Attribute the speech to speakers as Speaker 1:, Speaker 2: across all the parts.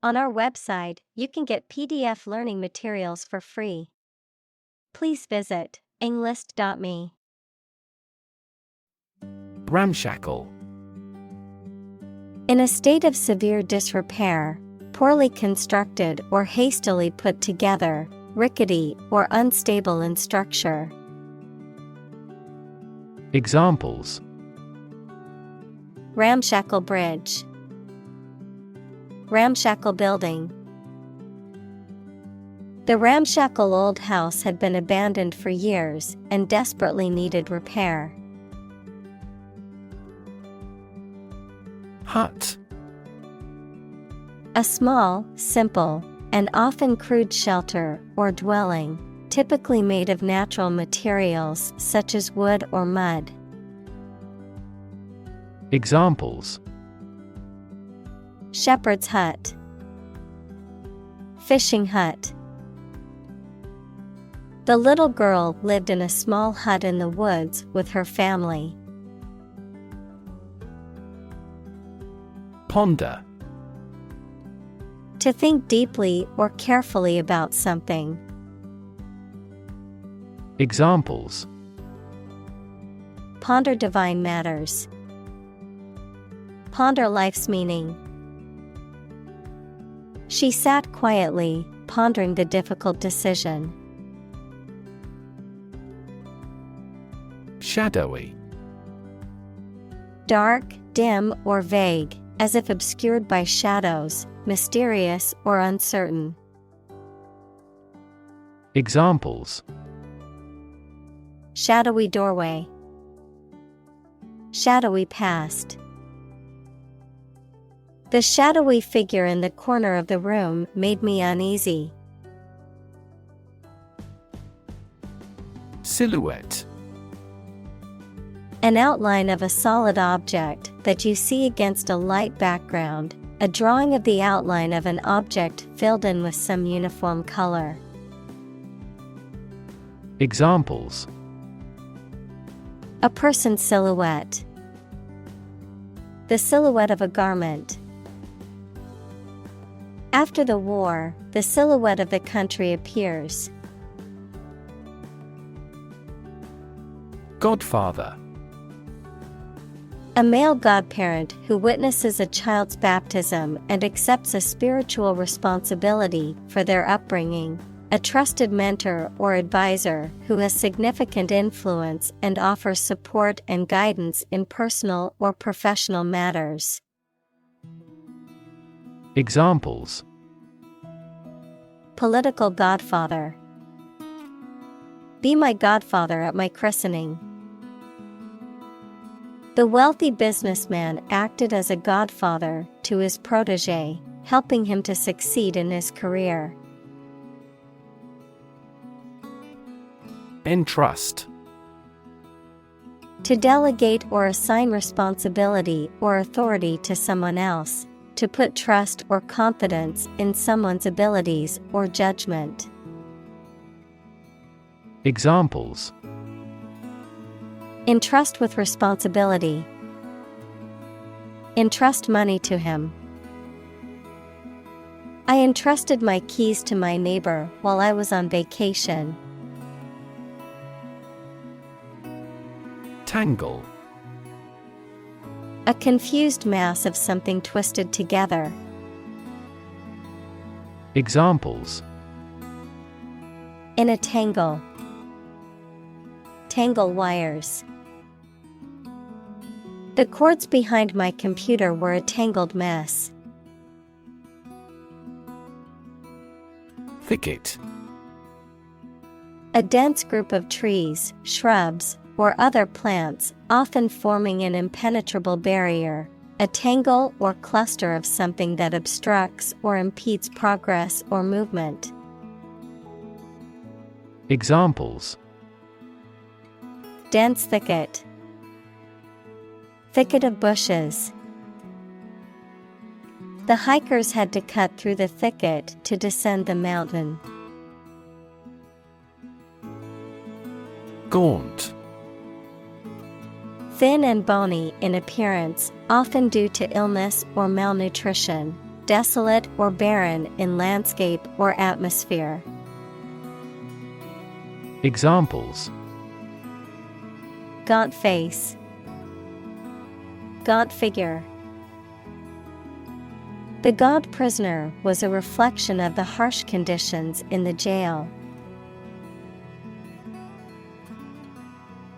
Speaker 1: On our website, you can get PDF learning materials for free. Please visit englist.me.
Speaker 2: Ramshackle.
Speaker 1: In a state of severe disrepair, poorly constructed or hastily put together, rickety or unstable in structure.
Speaker 2: Examples:
Speaker 1: Ramshackle bridge, ramshackle building. The ramshackle old house had been abandoned for years and desperately needed repair.
Speaker 2: Hut.
Speaker 1: A small, simple, and often crude shelter or dwelling, typically made of natural materials such as wood or mud.
Speaker 2: Examples:
Speaker 1: Shepherd's hut, fishing hut. The little girl lived in a small hut in the woods with her family.
Speaker 2: Ponder.
Speaker 1: To think deeply or carefully about something.
Speaker 2: Examples:
Speaker 1: Ponder divine matters. Ponder life's meaning. She sat quietly, pondering the difficult decision.
Speaker 2: Shadowy.
Speaker 1: Dark, dim, or vague, as if obscured by shadows, mysterious or uncertain.
Speaker 2: Examples:
Speaker 1: Shadowy doorway, shadowy past. The shadowy figure in the corner of the room made me uneasy.
Speaker 2: Silhouette.
Speaker 1: An outline of a solid object that you see against a light background, a drawing of the outline of an object filled in with some uniform color.
Speaker 2: Examples:
Speaker 1: A person's silhouette. The silhouette of a garment. After the war, the silhouette of the country appears.
Speaker 2: Godfather.
Speaker 1: A male godparent who witnesses a child's baptism and accepts a spiritual responsibility for their upbringing. A trusted mentor or advisor who has significant influence and offers support and guidance in personal or professional matters.
Speaker 2: Examples:
Speaker 1: Political godfather. Be my godfather at my christening. The wealthy businessman acted as a godfather to his protege, helping him to succeed in his career.
Speaker 2: Entrust.
Speaker 1: To delegate or assign responsibility or authority to someone else, to put trust or confidence in someone's abilities or judgment.
Speaker 2: Examples:
Speaker 1: Entrust with responsibility. Entrust money to him. I entrusted my keys to my neighbor while I was on vacation.
Speaker 2: Tangle.
Speaker 1: A confused mass of something twisted together.
Speaker 2: Examples:
Speaker 1: In a tangle. Tangle wires. The cords behind my computer were a tangled mess.
Speaker 2: Thicket.
Speaker 1: A dense group of trees, shrubs, or other plants, often forming an impenetrable barrier, a tangle or cluster of something that obstructs or impedes progress or movement.
Speaker 2: Examples:
Speaker 1: Dense thicket. Thicket of bushes. The hikers had to cut through the thicket to descend the mountain.
Speaker 2: Gaunt.
Speaker 1: Thin and bony in appearance, often due to illness or malnutrition. desolate or barren in landscape or atmosphere.
Speaker 2: Examples:
Speaker 1: Gaunt face, gaunt figure. The gaunt prisoner was a reflection of the harsh conditions in the jail.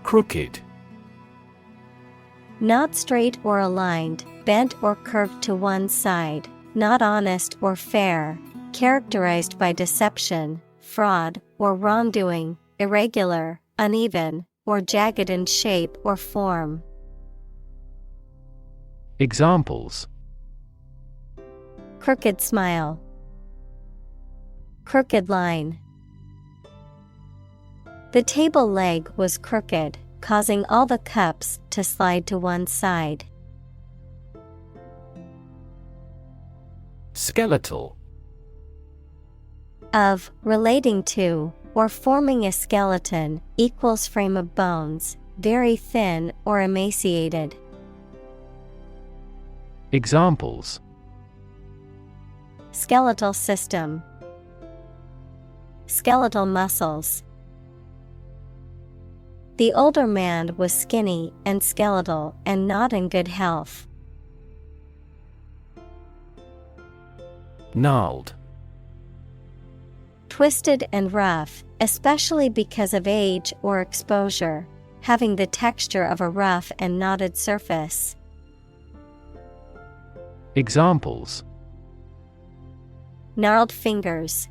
Speaker 2: Crooked.
Speaker 1: Not straight or aligned, bent or curved to one side, not honest or fair, characterized by deception, fraud, or wrongdoing, irregular, uneven, or jagged in shape or form.
Speaker 2: Examples:
Speaker 1: Crooked smile, crooked line. The table leg was crooked, causing all the cups to slide to one side.
Speaker 2: Skeletal.
Speaker 1: Of, relating to, or forming a skeleton, equals frame of bones, very thin or emaciated.
Speaker 2: Examples:
Speaker 1: Skeletal system, skeletal muscles. The older man was skinny and skeletal and not in good health.
Speaker 2: Gnarled.
Speaker 1: Twisted and rough, especially because of age or exposure, having the texture of a rough and knotted surface.
Speaker 2: Examples:
Speaker 1: Gnarled fingers,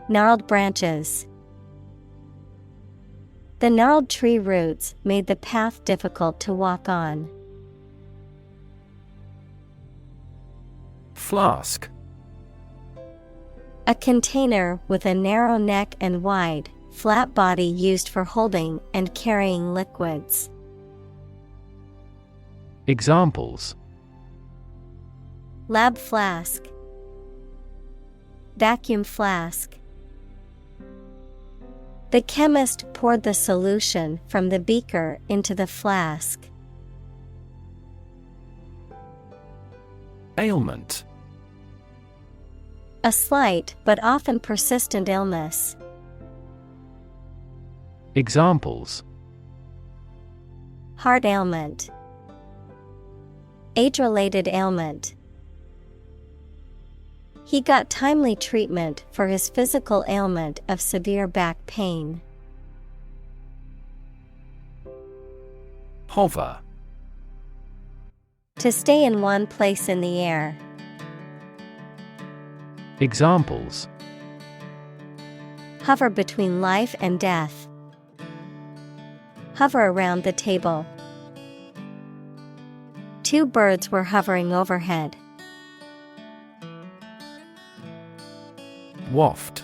Speaker 1: gnarled branches. The gnarled tree roots made the path difficult to walk on.
Speaker 2: Flask.
Speaker 1: A container with a narrow neck and wide, flat body used for holding and carrying liquids.
Speaker 2: Examples:
Speaker 1: Lab flask, vacuum flask. The chemist poured the solution from the beaker into the flask.
Speaker 2: Ailment.
Speaker 1: A slight but often persistent illness.
Speaker 2: Examples:
Speaker 1: Heart ailment, age-related ailment. He got timely treatment for his physical ailment of severe back pain.
Speaker 2: Hover.
Speaker 1: To stay in one place in the air.
Speaker 2: Examples:
Speaker 1: Hover between life and death. Hover around the table. Two birds were hovering overhead.
Speaker 2: Waft.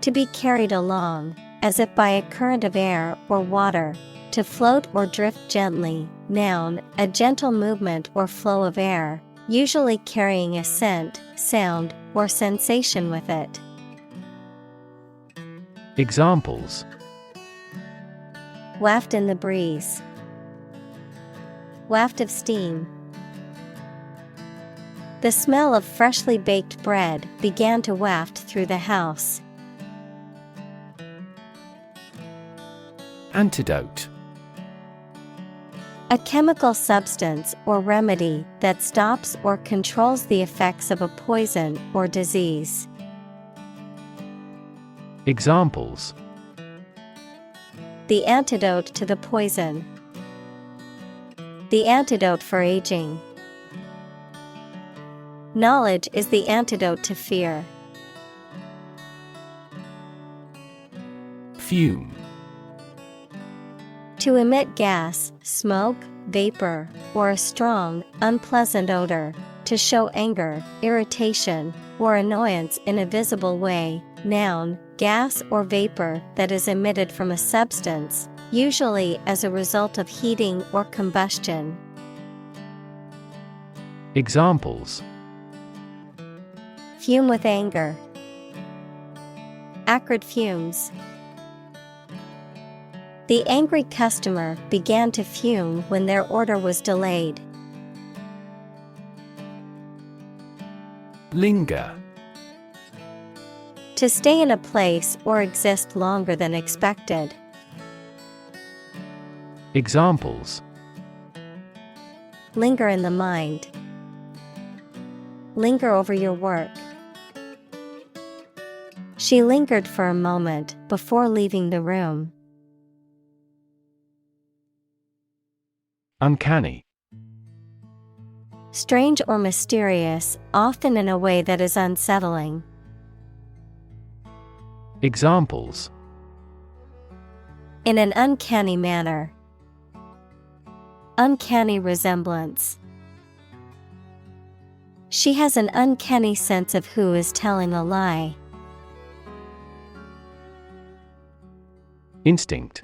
Speaker 1: To be carried along, as if by a current of air or water. To float or drift gently. Noun, a gentle movement or flow of air, usually carrying a scent, sound, or sensation with it.
Speaker 2: Examples:
Speaker 1: Waft in the breeze. Waft of steam. The smell of freshly baked bread began to waft through the house.
Speaker 2: Antidote.
Speaker 1: A chemical substance or remedy that stops or controls the effects of a poison or disease.
Speaker 2: Examples:
Speaker 1: The antidote to the poison. The antidote for aging. Knowledge is the antidote to fear.
Speaker 2: Fume.
Speaker 1: To emit gas, smoke, vapor, or a strong, unpleasant odor. To show anger, irritation, or annoyance in a visible way. Noun, gas or vapor that is emitted from a substance, usually as a result of heating or combustion.
Speaker 2: Examples:
Speaker 1: Fume with anger. Acrid fumes. The angry customer began to fume when their order was delayed.
Speaker 2: Linger.
Speaker 1: To stay in a place or exist longer than expected.
Speaker 2: Examples:
Speaker 1: Linger in the mind. Linger over your work. She lingered for a moment before leaving the room.
Speaker 2: Uncanny.
Speaker 1: Strange or mysterious, often in a way that is unsettling.
Speaker 2: Examples:
Speaker 1: In an uncanny manner. Uncanny resemblance. She has an uncanny sense of who is telling a lie.
Speaker 2: Instinct.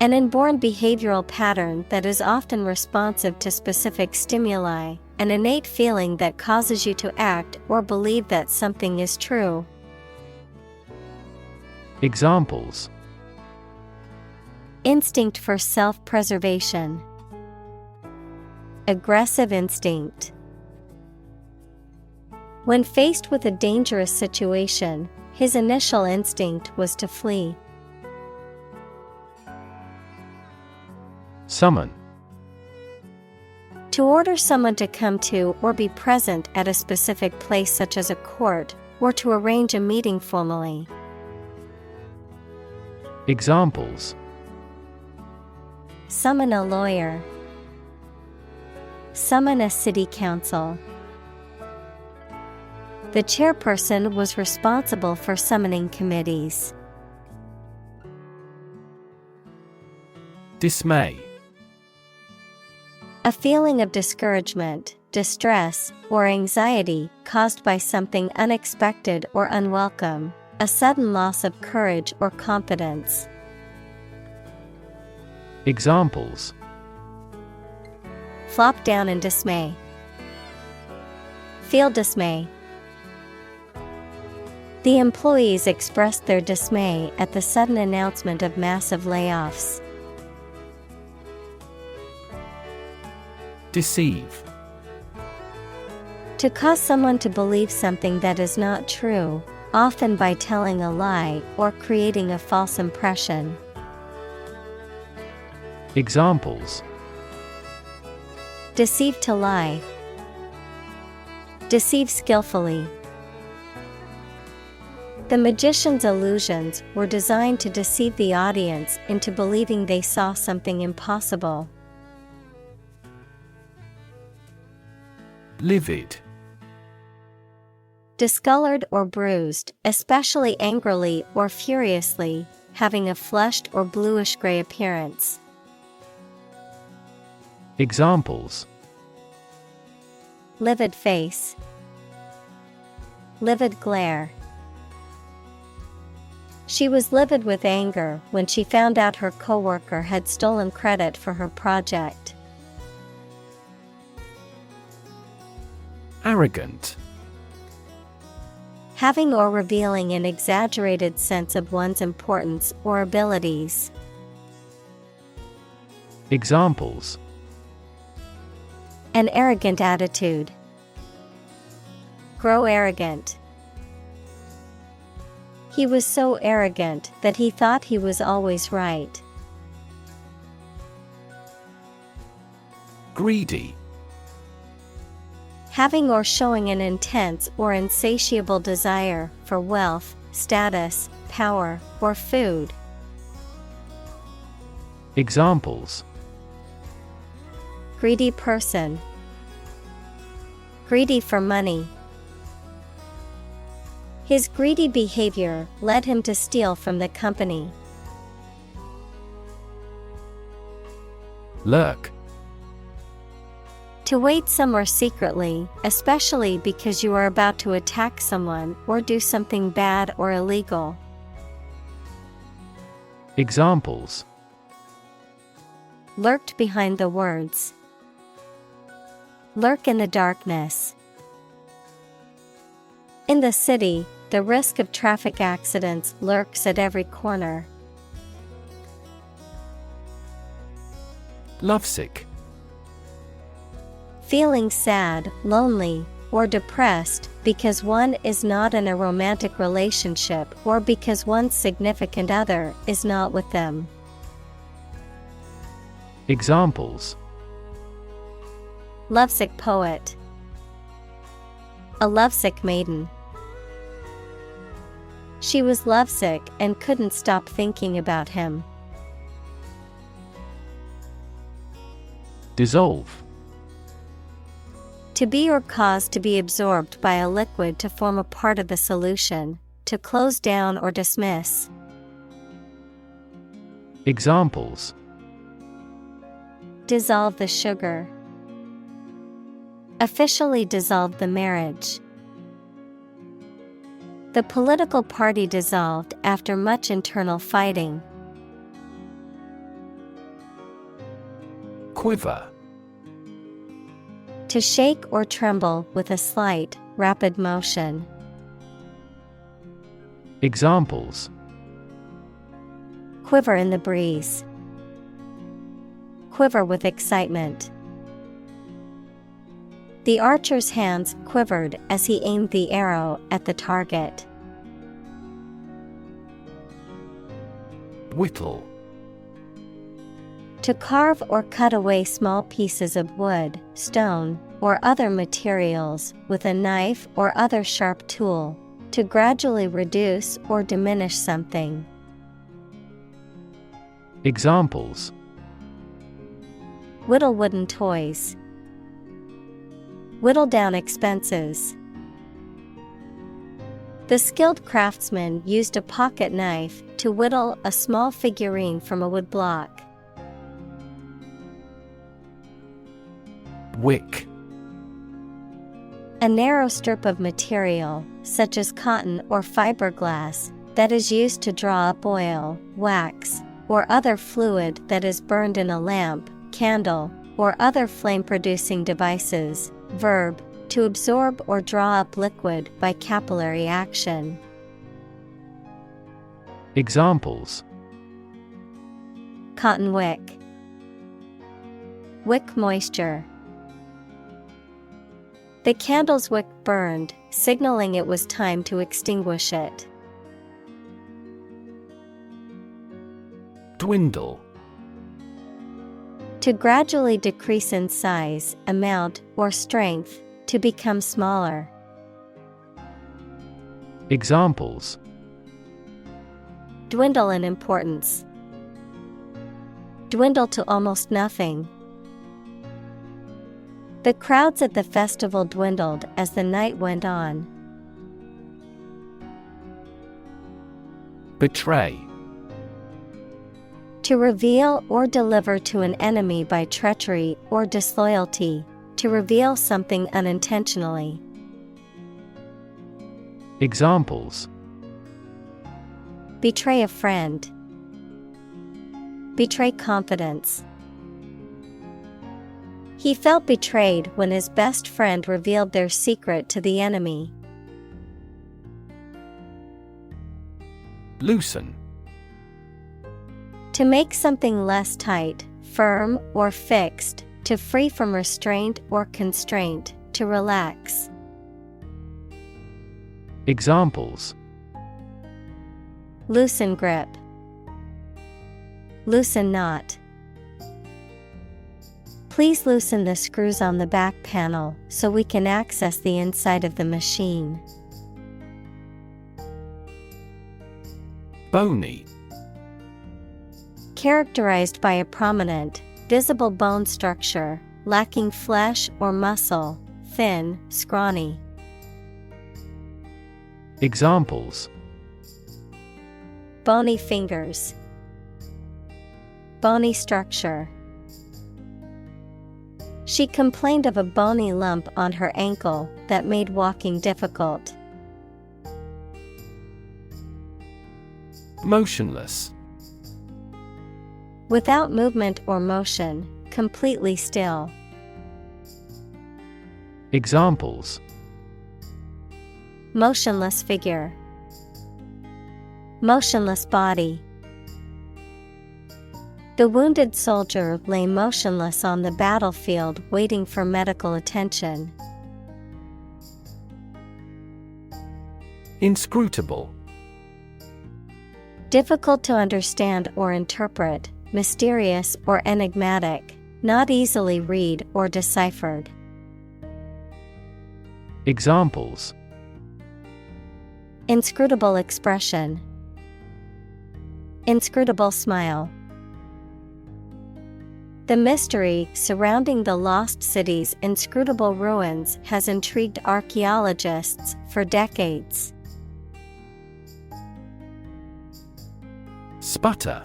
Speaker 1: An inborn behavioral pattern that is often responsive to specific stimuli, an innate feeling that causes you to act or believe that something is true.
Speaker 2: Examples:
Speaker 1: Instinct for self-preservation. Aggressive instinct. When faced with a dangerous situation, his initial instinct was to flee.
Speaker 2: Summon.
Speaker 1: To order someone to come to or be present at a specific place such as a court, or to arrange a meeting formally.
Speaker 2: Examples:
Speaker 1: Summon a lawyer. Summon a city council. The chairperson was responsible for summoning committees.
Speaker 2: Dismay.
Speaker 1: A feeling of discouragement, distress, or anxiety caused by something unexpected or unwelcome, a sudden loss of courage or confidence.
Speaker 2: Examples:
Speaker 1: Flop down in dismay. Feel dismay. The employees expressed their dismay at the sudden announcement of massive layoffs.
Speaker 2: Deceive.
Speaker 1: To cause someone to believe something that is not true, often by telling a lie or creating a false impression.
Speaker 2: Examples:
Speaker 1: Deceive to lie. Deceive skillfully. The magician's illusions were designed to deceive the audience into believing they saw something impossible.
Speaker 2: Livid.
Speaker 1: Discolored or bruised, especially angrily or furiously, having a flushed or bluish-gray appearance.
Speaker 2: Examples:
Speaker 1: Livid face. Livid glare. She was livid with anger when she found out her coworker had stolen credit for her project.
Speaker 2: Arrogant.
Speaker 1: Having or revealing an exaggerated sense of one's importance or abilities.
Speaker 2: Examples:
Speaker 1: An arrogant attitude. Grow arrogant. He was so arrogant that he thought he was always right.
Speaker 2: Greedy.
Speaker 1: Having or showing an intense or insatiable desire for wealth, status, power, or food.
Speaker 2: Examples:
Speaker 1: Greedy person. Greedy for money. His greedy behavior led him to steal from the company.
Speaker 2: Lurk.
Speaker 1: To wait somewhere secretly, especially because you are about to attack someone or do something bad or illegal.
Speaker 2: Examples:
Speaker 1: Lurked behind the words. Lurk in the darkness. In the city, the risk of traffic accidents lurks at every corner.
Speaker 2: Lovesick.
Speaker 1: Feeling sad, lonely, or depressed because one is not in a romantic relationship or because one's significant other is not with them.
Speaker 2: Examples:
Speaker 1: Lovesick poet. A lovesick maiden. She was lovesick and couldn't stop thinking about him.
Speaker 2: Dissolve.
Speaker 1: To be or cause to be absorbed by a liquid to form a part of the solution, to close down or dismiss.
Speaker 2: Examples:
Speaker 1: Dissolve the sugar. Officially dissolved the marriage. The political party dissolved after much internal fighting.
Speaker 2: Quiver.
Speaker 1: To shake or tremble with a slight, rapid motion.
Speaker 2: Examples:
Speaker 1: Quiver in the breeze. Quiver with excitement. The archer's hands quivered as he aimed the arrow at the target.
Speaker 2: Whittle.
Speaker 1: To carve or cut away small pieces of wood, stone, or other materials with a knife or other sharp tool, to gradually reduce or diminish something.
Speaker 2: Examples:
Speaker 1: Whittle wooden toys. Whittle down expenses. The skilled craftsman used a pocket knife to whittle a small figurine from a wood block.
Speaker 2: Wick.
Speaker 1: A narrow strip of material, such as cotton or fiberglass, that is used to draw up oil, wax, or other fluid that is burned in a lamp, candle, or other flame-producing devices. Verb, to absorb or draw up liquid by capillary action.
Speaker 2: Examples:
Speaker 1: Cotton wick. Wick moisture. The candle's wick burned, signaling it was time to extinguish it.
Speaker 2: Dwindle.
Speaker 1: To gradually decrease in size, amount, or strength, to become smaller.
Speaker 2: Examples:
Speaker 1: Dwindle in importance. Dwindle to almost nothing. The crowds at the festival dwindled as the night went on.
Speaker 2: Betray.
Speaker 1: To reveal or deliver to an enemy by treachery or disloyalty, to reveal something unintentionally.
Speaker 2: Examples:
Speaker 1: Betray a friend. Betray confidence. He felt betrayed when his best friend revealed their secret to the enemy.
Speaker 2: Loosen.
Speaker 1: To make something less tight, firm, or fixed, to free from restraint or constraint, to relax.
Speaker 2: Examples:
Speaker 1: Loosen grip. Loosen knot. Please loosen the screws on the back panel so we can access the inside of the machine.
Speaker 2: Bony.
Speaker 1: Characterized by a prominent, visible bone structure, lacking flesh or muscle, thin, scrawny.
Speaker 2: Examples:
Speaker 1: Bony fingers. Bony structure. She complained of a bony lump on her ankle that made walking difficult.
Speaker 2: Motionless.
Speaker 1: Without movement or motion, completely still.
Speaker 2: Examples:
Speaker 1: Motionless figure. Motionless body. The wounded soldier lay motionless on the battlefield waiting for medical attention.
Speaker 2: Inscrutable.
Speaker 1: Difficult to understand or interpret, mysterious or enigmatic, not easily read or deciphered.
Speaker 2: Examples:
Speaker 1: Inscrutable expression. Inscrutable smile. The mystery surrounding the lost city's inscrutable ruins has intrigued archaeologists for decades.
Speaker 2: Sputter.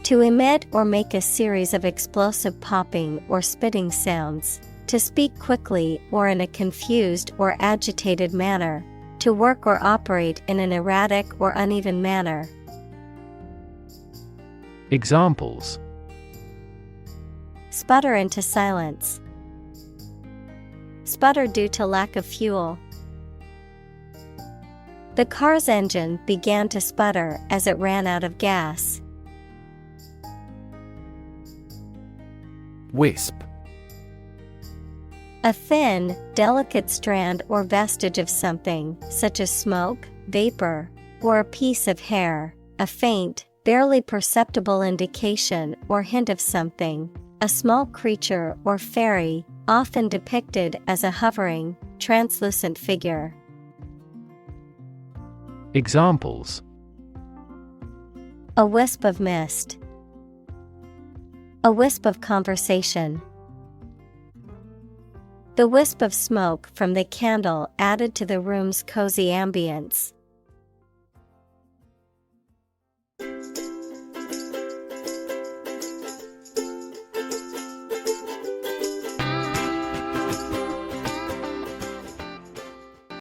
Speaker 1: To emit or make a series of explosive popping or spitting sounds. To speak quickly or in a confused or agitated manner. To work or operate in an erratic or uneven manner.
Speaker 2: Examples:
Speaker 1: Sputter into silence. Sputter due to lack of fuel. The car's engine began to sputter as it ran out of gas.
Speaker 2: Wisp.
Speaker 1: A thin, delicate strand or vestige of something, such as smoke, vapor, or a piece of hair, a faint, barely perceptible indication or hint of something, a small creature or fairy, often depicted as a hovering, translucent figure.
Speaker 2: Examples:
Speaker 1: A wisp of mist. A wisp of conversation. The wisp of smoke from the candle added to the room's cozy ambience.